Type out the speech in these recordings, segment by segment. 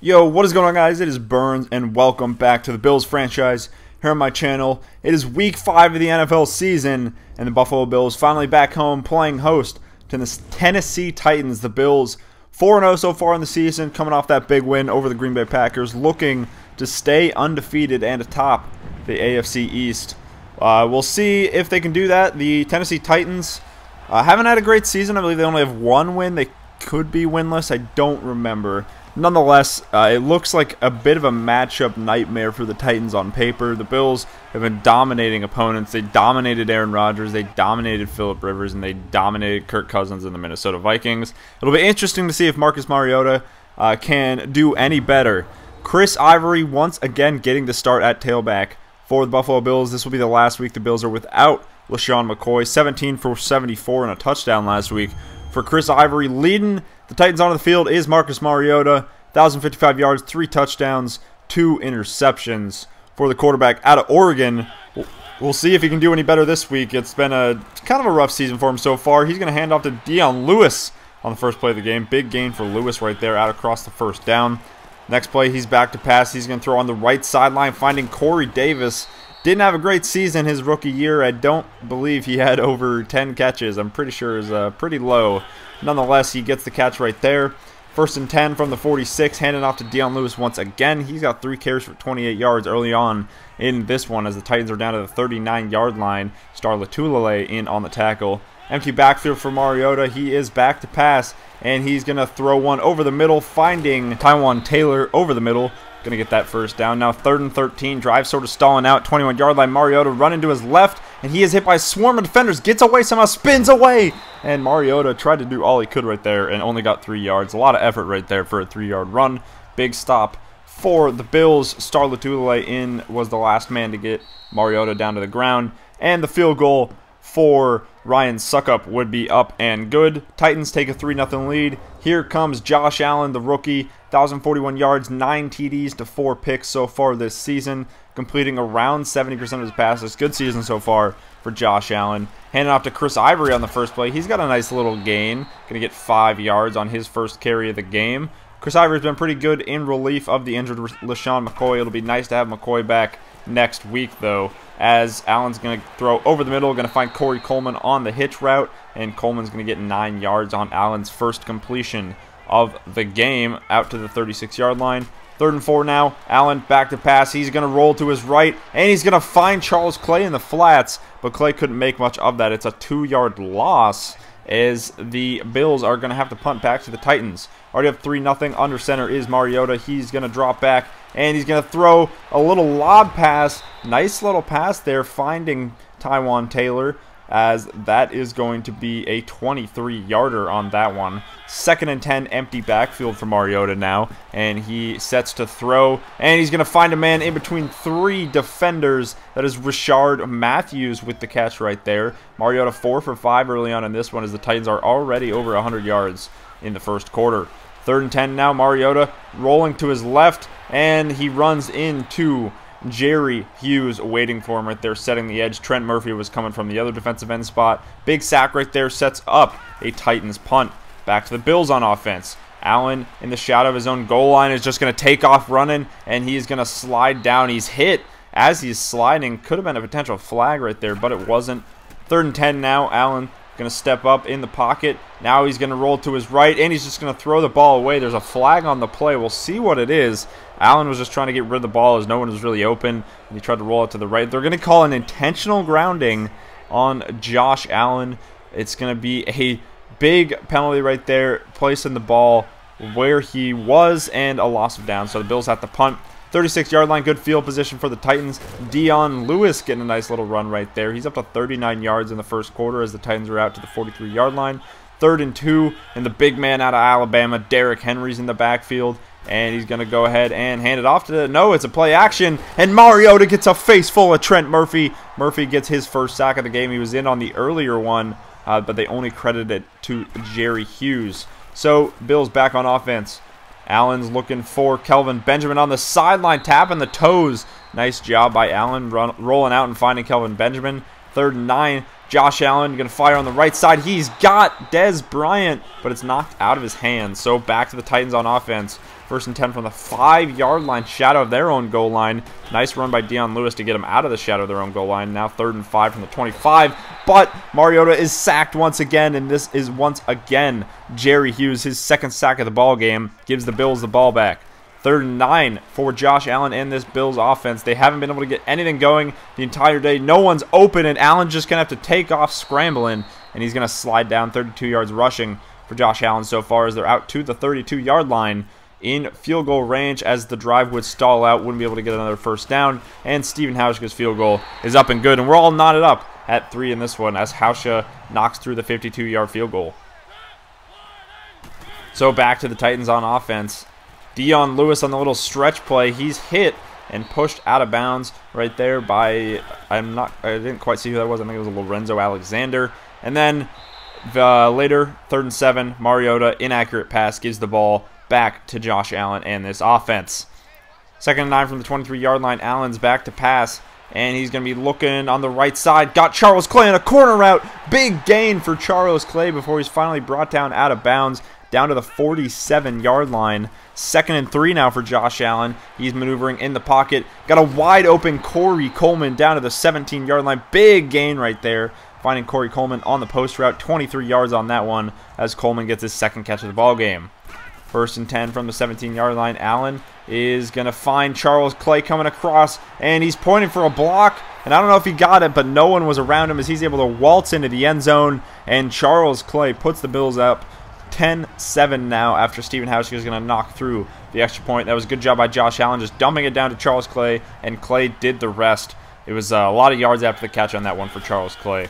Yo, what is going on, guys? It is Burns, and welcome back to the Bills franchise here on my channel. It is week 5 of the NFL season, and the Buffalo Bills finally back home playing host to the Tennessee Titans. The Bills 4-0 so far in the season, coming off that big win over the Green Bay Packers, looking to stay undefeated and atop the AFC East. We'll see if they can do that. The Tennessee Titans haven't had a great season. I believe they only have one win. They could be winless. I don't remember. Nonetheless, it looks like a bit of a matchup nightmare for the Titans on paper. The Bills have been dominating opponents. They dominated Aaron Rodgers, they dominated Phillip Rivers, and they dominated Kirk Cousins and the Minnesota Vikings. It'll be interesting to see if Marcus Mariota can do any better. Chris Ivory once again getting the start at tailback for the Buffalo Bills. This will be the last week the Bills are without LaShawn McCoy. 17 for 74 and a touchdown last week for Chris Ivory. Leading the Titans onto the field is Marcus Mariota. 1,055 yards, 3 touchdowns, 2 interceptions for the quarterback out of Oregon. We'll see if he can do any better this week. It's been a kind of a rough season for him so far. He's going to hand off to Dion Lewis on the first play of the game. Big gain for Lewis right there out across the first down. Next play, he's back to pass. He's going to throw on the right sideline, finding Corey Davis. Didn't have a great season his rookie year. I don't believe he had over 10 catches. I'm pretty sure it was pretty low. Nonetheless, he gets the catch right there. First and 10 from the 46, handing off to Dion Lewis once again. He's got 3 carries for 28 yards early on in this one as the Titans are down to the 39-yard line. Star Latulele in on the tackle. Empty backfield for Mariota. He is back to pass, and he's going to throw one over the middle, finding Taywan Taylor over the middle. Going to get that first down. Now 3rd and 13. Drive sort of stalling out. 21-yard line. Mariota running to his left, and he is hit by a swarm of defenders. Gets away somehow. Spins away. And Mariota tried to do all he could right there and only got 3 yards. A lot of effort right there for a 3-yard run. Big stop for the Bills. Star Latulele in was the last man to get Mariota down to the ground. And the field goal for Ryan Suckup would be up and good. Titans take a 3-0 lead. Here comes Josh Allen, the rookie. 1,041 yards, 9 TDs to 4 picks so far this season, completing around 70% of his passes. Good season so far for Josh Allen. Handing off to Chris Ivory on the first play. He's got a nice little gain. Going to get 5 yards on his first carry of the game. Chris Ivory's been pretty good in relief of the injured LaShawn McCoy. It'll be nice to have McCoy back next week, though, as Allen's going to throw over the middle. Going to find Corey Coleman on the hitch route, and Coleman's going to get 9 yards on Allen's first completion of the game out to the 36-yard line. 3rd and 4 now. Allen back to pass. He's going to roll to his right, and he's going to find Charles Clay in the flats, but Clay couldn't make much of that. It's a 2-yard loss as the Bills are going to have to punt back to the Titans. Already up 3-0. Under center is Mariota. He's going to drop back, and he's going to throw a little lob pass. Nice little pass there, finding Taywan Taylor, as that is going to be a 23-yarder on that one. 2nd and 10, empty backfield for Mariota now, and he sets to throw, and he's going to find a man in between 3 defenders. That is Rashard Matthews with the catch right there. Mariota 4 for 5 early on in this one, as the Titans are already over 100 yards in the first quarter. 3rd and 10 now. Mariota rolling to his left, and he runs into Jerry Hughes waiting for him right there, setting the edge. Trent Murphy was coming from the other defensive end spot. Big sack right there, sets up a Titans punt. Back to the Bills on offense. Allen in the shadow of his own goal line is just going to take off running, and he's going to slide down. He's hit as he's sliding. Could have been a potential flag right there, but it wasn't. 3rd and 10 now. Allen going to step up in the pocket. Now he's going to roll to his right, and he's just going to throw the ball away. There's a flag on the play. We'll see what it is. Allen was just trying to get rid of the ball as no one was really open, and he tried to roll it to the right. They're going to call an intentional grounding on Josh Allen. It's going to be a big penalty right there, placing the ball where he was, and a loss of down. So the Bills have to punt. 36-yard line, good field position for the Titans. Dion Lewis getting a nice little run right there. He's up to 39 yards in the first quarter as the Titans are out to the 43-yard line. 3rd and 2, and the big man out of Alabama, Derrick Henry's in the backfield, and he's going to go ahead and hand it off to no, it's a play action, and Mariota gets a face full of Trent Murphy. Murphy gets his first sack of the game. He was in on the earlier one, but they only credited it to Jerry Hughes. So Bills back on offense. Allen's looking for Kelvin Benjamin on the sideline, tapping the toes. Nice job by Allen, rolling out and finding Kelvin Benjamin. 3rd and 9. Josh Allen going to fire on the right side. He's got Dez Bryant, but it's knocked out of his hands. So back to the Titans on offense. First and 10 from the 5-yard line, shadow of their own goal line. Nice run by Dion Lewis to get him out of the shadow of their own goal line. Now 3rd and 5 from the 25, but Mariota is sacked once again, and this is once again Jerry Hughes, his 2nd sack of the ball game, gives the Bills the ball back. 3rd and 9 for Josh Allen and this Bills offense. They haven't been able to get anything going the entire day. No one's open, and Allen's just going to have to take off scrambling, and he's going to slide down 32 yards rushing for Josh Allen so far as they're out to the 32-yard line in field goal range as the drive would stall out, wouldn't be able to get another first down, and Steven Hauschka's field goal is up and good, and we're all knotted up at 3 in this one as Hauschka knocks through the 52-yard field goal. So back to the Titans on offense. Dion Lewis on the little stretch play, he's hit and pushed out of bounds right there by, I didn't quite see who that was, I think it was Lorenzo Alexander, and then later, 3rd and 7, Mariota, inaccurate pass, gives the ball back to Josh Allen and this offense. 2nd and 9 from the 23-yard line. Allen's back to pass, and he's going to be looking on the right side. Got Charles Clay on a corner route. Big gain for Charles Clay before he's finally brought down out of bounds, down to the 47-yard line. 2nd and 3 now for Josh Allen. He's maneuvering in the pocket. Got a wide open Corey Coleman down to the 17-yard line. Big gain right there, finding Corey Coleman on the post route. 23 yards on that one as Coleman gets his 2nd catch of the ball game. 1st and 10 from the 17-yard line. Allen is going to find Charles Clay coming across, and he's pointing for a block. And I don't know if he got it, but no one was around him as he's able to waltz into the end zone. And Charles Clay puts the Bills up 10-7 now after Steven Hauschka is going to knock through the extra point. That was a good job by Josh Allen, just dumping it down to Charles Clay, and Clay did the rest. It was a lot of yards after the catch on that one for Charles Clay.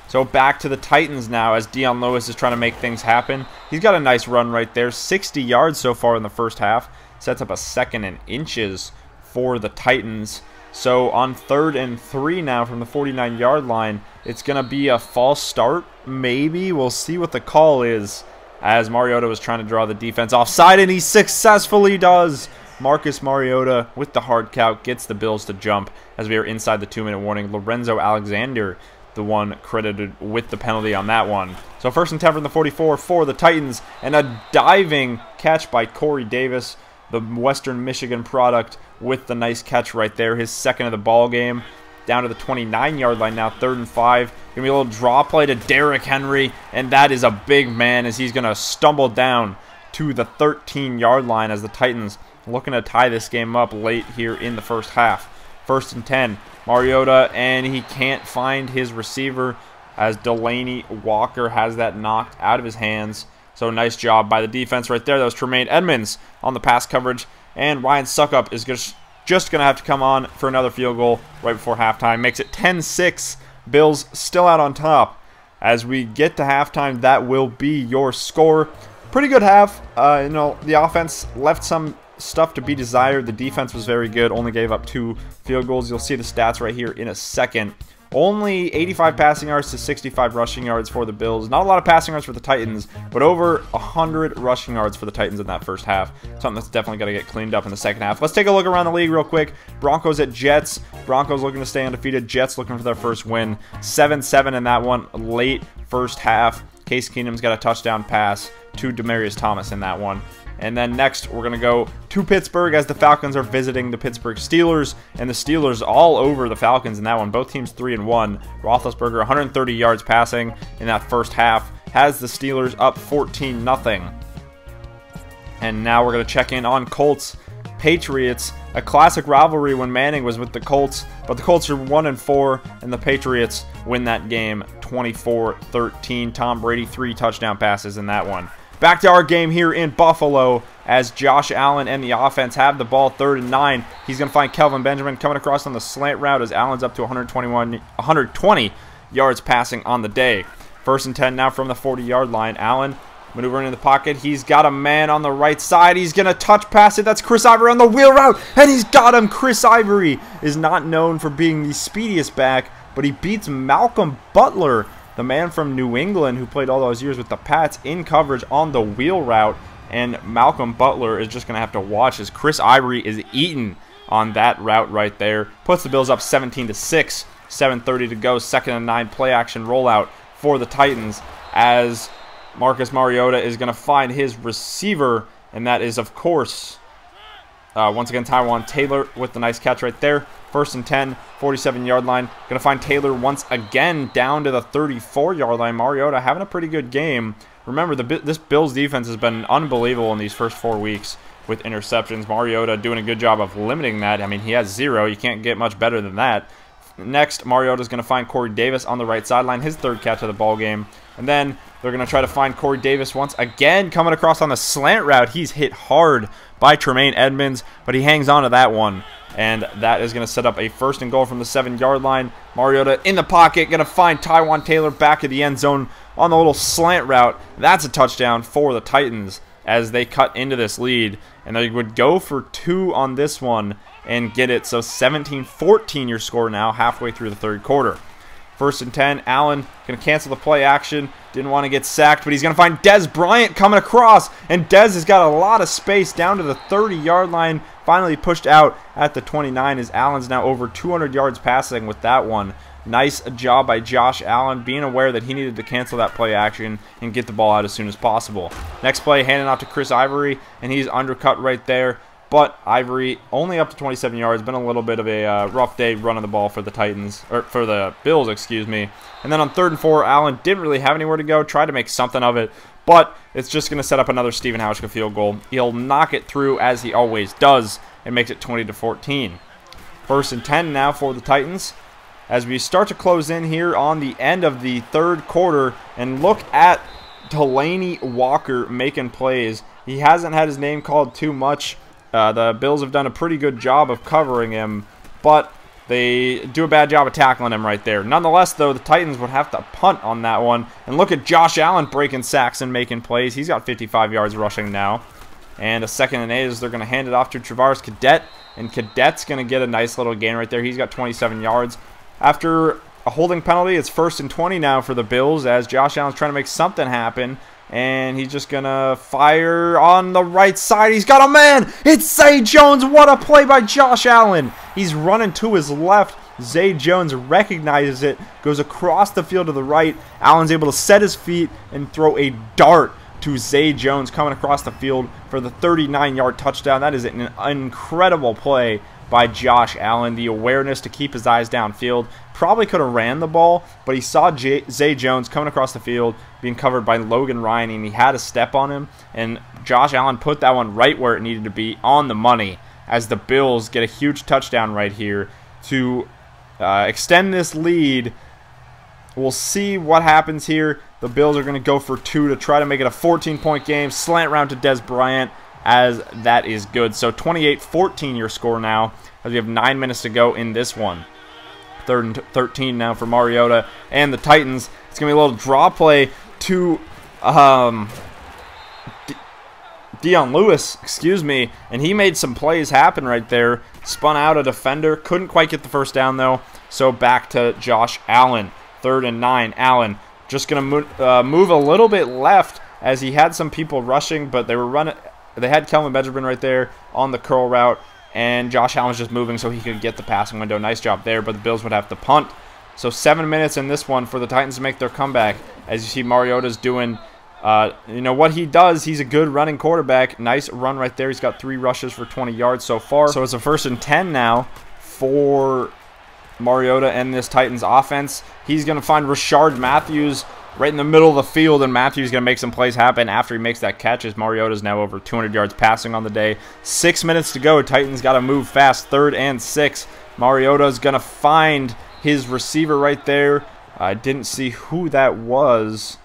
So back to the Titans now as Dion Lewis is trying to make things happen. He's got a nice run right there. 60 yards so far in the first half. Sets up a 2nd and inches for the Titans. So on 3rd and 3 now from the 49-yard line, it's going to be a false start. Maybe. We'll see what the call is as Mariota was trying to draw the defense offside, and he successfully does. Marcus Mariota with the hard count gets the Bills to jump as we are inside the 2-minute warning. Lorenzo Alexander, the one credited with the penalty on that one. So 1st and 10 from the 44 for the Titans, and a diving catch by Corey Davis, the Western Michigan product, with the nice catch right there, his 2nd of the ball game. Down to the 29-yard line now, 3rd and 5. Going to be a little draw play to Derrick Henry, and that is a big man as he's going to stumble down to the 13-yard line as the Titans looking to tie this game up late here in the first half. 1st and 10. Mariota, and he can't find his receiver as Delaney Walker has that knocked out of his hands. So nice job by the defense right there. That was Tremaine Edmonds on the pass coverage, and Ryan Suckup is just going to have to come on for another field goal right before halftime. Makes it 10-6. Bills still out on top. As we get to halftime, that will be your score. Pretty good half. The offense left some stuff to be desired. The defense was very good, only gave up 2 field goals. You'll see the stats right here in a second. Only 85 passing yards to 65 rushing yards for the Bills. Not a lot of passing yards for the Titans, but over 100 rushing yards for the Titans in that first half. Something that's definitely got to get cleaned up in the second half. Let's take a look around the league real quick. Broncos at Jets. Broncos looking to stay undefeated. Jets looking for their first win. 7-7 in that one late first half. Case Keenum's got a touchdown pass to Demaryius Thomas in that one. And then next, we're going to go to Pittsburgh as the Falcons are visiting the Pittsburgh Steelers. And the Steelers all over the Falcons in that one. Both teams 3-1. Roethlisberger 130 yards passing in that first half. Has the Steelers up 14-0. And now we're going to check in on Colts Patriots. A classic rivalry when Manning was with the Colts. But the Colts are 1-4. And the Patriots win that game 24-13. Tom Brady 3 touchdown passes in that one. Back to our game here in Buffalo as Josh Allen and the offense have the ball 3rd and 9. He's going to find Kelvin Benjamin coming across on the slant route as Allen's up to 120 yards passing on the day. 1st and 10 now from the 40-yard line. Allen maneuvering in the pocket. He's got a man on the right side. He's going to touch pass it. That's Chris Ivory on the wheel route, and he's got him. Chris Ivory is not known for being the speediest back, but he beats Malcolm Butler, the man from New England who played all those years with the Pats, in coverage on the wheel route. And Malcolm Butler is just going to have to watch as Chris Ivory is eaten on that route right there. Puts the Bills up 17-6. 7:30 to go. 2nd and 9 play action rollout for the Titans as Marcus Mariota is going to find his receiver, and that is, of course, Once again, Taywan Taylor with the nice catch right there. 1st and 10, 47-yard line. Going to find Taylor once again down to the 34-yard line. Mariota having a pretty good game. Remember, this Bills defense has been unbelievable in these first 4 weeks with interceptions. Mariota doing a good job of limiting that. I mean, he has 0. You can't get much better than that. Next, Mariota is going to find Corey Davis on the right sideline, his 3rd catch of the ball game. And then they're going to try to find Corey Davis once again, coming across on the slant route. He's hit hard by Tremaine Edmonds, but he hangs on to that one. And that is going to set up a 1st and goal from the 7-yard line. Mariota in the pocket, going to find Taywan Taylor back of the end zone on the little slant route. That's a touchdown for the Titans as they cut into this lead. And they would go for 2 on this one and get it. So 17-14 your score now, halfway through the 3rd quarter. 1st and 10, Allen going to cancel the play action. Didn't want to get sacked, but he's going to find Dez Bryant coming across. And Dez has got a lot of space down to the 30-yard line. Finally pushed out at the 29 as Allen's now over 200 yards passing with that one. Nice job by Josh Allen being aware that he needed to cancel that play action and get the ball out as soon as possible. Next play, handing off to Chris Ivory, and he's undercut right there. But Ivory only up to 27 yards. Been a little bit of a rough day running the ball for the Titans, or for the Bills, excuse me. And then on 3rd and 4, Allen didn't really have anywhere to go. Tried to make something of it, but it's just going to set up another Stephen Hauschka field goal. He'll knock it through as he always does and makes it 20-14. 1st and 10 now for the Titans as we start to close in here on the end of the 3rd quarter. And look at Delaney Walker making plays. He hasn't had his name called too much. The Bills have done a pretty good job of covering him, but they do a bad job of tackling him right there. Nonetheless, though, the Titans would have to punt on that one. And look at Josh Allen breaking sacks and making plays. He's got 55 yards rushing now. And a 2nd and 8 as they're going to hand it off to Travaris Cadet. And Cadet's going to get a nice little gain right there. He's got 27 yards. After a holding penalty, it's 1st and 20 now for the Bills as Josh Allen's trying to make something happen. And he's just going to fire on the right side. He's got a man. It's Zay Jones. What a play by Josh Allen. He's running to his left. Zay Jones recognizes it, goes across the field to the right. Allen's able to set his feet and throw a dart to Zay Jones coming across the field for the 39-yard touchdown. That is an incredible play by Josh Allen. The awareness to keep his eyes downfield. Probably could have ran the ball, but he saw Zay Jones coming across the field being covered by Logan Ryan, and he had a step on him, and Josh Allen put that one right where it needed to be, on the money, as the Bills get a huge touchdown right here to extend this lead. We'll see what happens here. The Bills are going to go for 2 to try to make it a 14-point game. Slant round to Dez Bryant, as that is good. So 28-14 your score now, as we have 9 minutes to go in this one. 3rd and 13 now for Mariota and the Titans. It's going to be a little draw play to Dion Lewis, excuse me, and he made some plays happen right there. Spun out a defender, couldn't quite get the 1st down though. So back to Josh Allen. 3rd and 9. Allen just going to move a little bit left as he had some people rushing, but they were running. They had Kelvin Benjamin right there on the curl route, and Josh Allen was just moving so he could get the passing window. Nice job there, but the Bills would have to punt. So 7 minutes in this one for the Titans to make their comeback. As you see, Mariota's doing, what he does. He's a good running quarterback. Nice run right there. He's got 3 rushes for 20 yards so far. So it's a 1st and 10 now for Mariota and this Titans offense. He's going to find Rashard Matthews right in the middle of the field, and Matthews going to make some plays happen after he makes that catch, as Mariota's now over 200 yards passing on the day. 6 minutes to go. Titans got to move fast. 3rd and 6. Mariota's going to find his receiver right there. I didn't see who that was.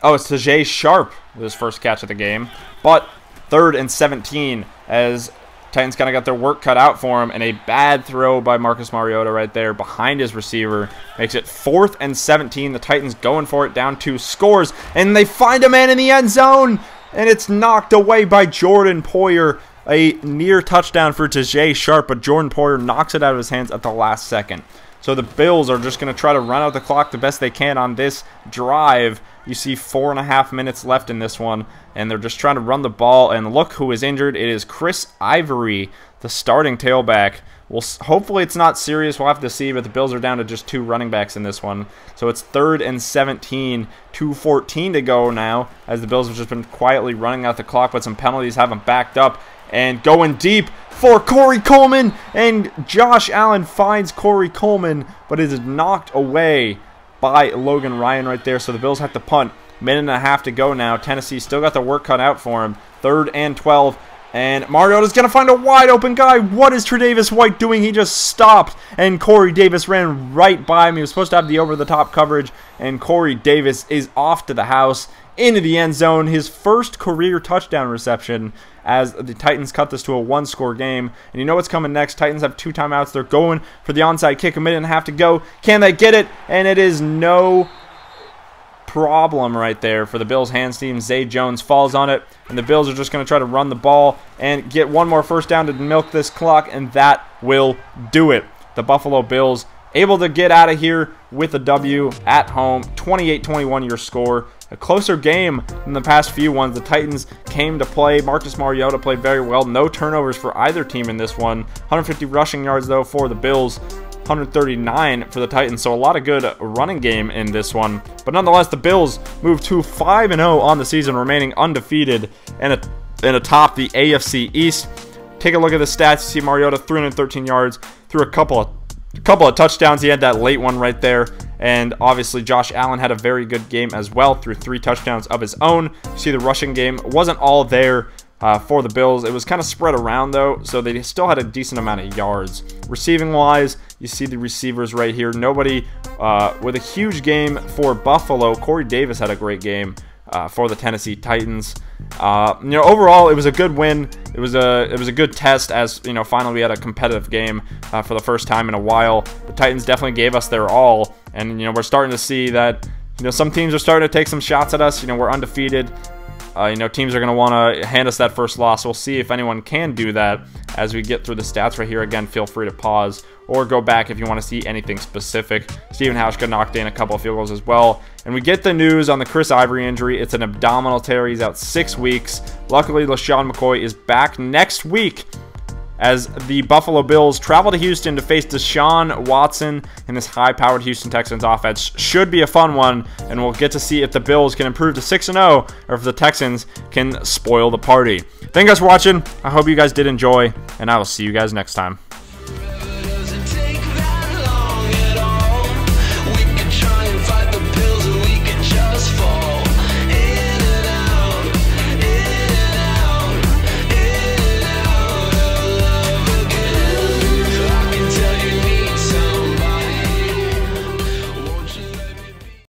Oh, it's Tajay Sharp with his 1st catch of the game. But 3rd and 17 as Titans kind of got their work cut out for him, and a bad throw by Marcus Mariota right there behind his receiver makes it 4th and 17. The Titans going for it, down 2 scores, and they find a man in the end zone, and it's knocked away by Jordan Poyer. A near touchdown for Tajay Sharp, but Jordan Poyer knocks it out of his hands at the last second. So the Bills are just going to try to run out the clock the best they can on this drive. You see 4.5 minutes left in this one, and they're just trying to run the ball. And look who is injured. It is Chris Ivory, the starting tailback, Hopefully it's not serious. We'll have to see, but the Bills are down to just 2 running backs in this one. So it's 3rd and 17, 2:14 to go now, as the Bills have just been quietly running out the clock, but some penalties have them backed up. And going deep for Corey Coleman, and Josh Allen finds Corey Coleman, but it is knocked away by Logan Ryan right there. So the Bills have to punt. Minute and a half to go now. Tennessee still got the work cut out for him. 3rd and 12. And Mariota's going to find a wide open guy. What is Tre'Davious White doing? He just stopped. And Corey Davis ran right by him. He was supposed to have the over-the-top coverage. And Corey Davis is off to the house, into the end zone. His first career touchdown reception, as the Titans cut this to a 1-score game. And you know what's coming next. Titans have 2 timeouts. They're going for the onside kick. A minute and a half to go. Can they get it? And it is no problem right there for the Bills' hands team. Zay Jones falls on it, and the Bills are just going to try to run the ball and get one more first down to milk this clock, and that will do it. The Buffalo Bills able to get out of here with a W at home. 28-21 your score. A closer game than the past few ones. The Titans came to play. Marcus Mariota played very well. No turnovers for either team in this one. 150 rushing yards, though, for the Bills. 139 for the Titans, so a lot of good running game in this one. But nonetheless, the Bills move to 5-0 on the season, remaining undefeated and atop the AFC East. Take a look at the stats. You see Mariota 313 yards, threw a couple of touchdowns. He had that late one right there. And obviously Josh Allen had a very good game as well, threw 3 touchdowns of his own. You see the rushing game wasn't all there for the Bills. It was kind of spread around, though, so they still had a decent amount of yards. Receiving-wise, you see the receivers right here. Nobody with a huge game for Buffalo. Corey Davis had a great game for the Tennessee Titans. Overall, it was a good win. It was a good test, as finally we had a competitive game for the first time in a while. The Titans definitely gave us their all, and we're starting to see that some teams are starting to take some shots at us. We're undefeated. Teams are going to want to hand us that first loss. We'll see if anyone can do that as we get through the stats right here. Again, feel free to pause or go back if you want to see anything specific. Stephen Hauschka knocked in a couple of field goals as well. And we get the news on the Chris Ivory injury. It's an abdominal tear. He's out 6 weeks. Luckily, LaShawn McCoy is back next week, as the Buffalo Bills travel to Houston to face Deshaun Watson and this high-powered Houston Texans offense. Should be a fun one, and we'll get to see if the Bills can improve to 6-0 or if the Texans can spoil the party. Thank you guys for watching. I hope you guys did enjoy, and I will see you guys next time.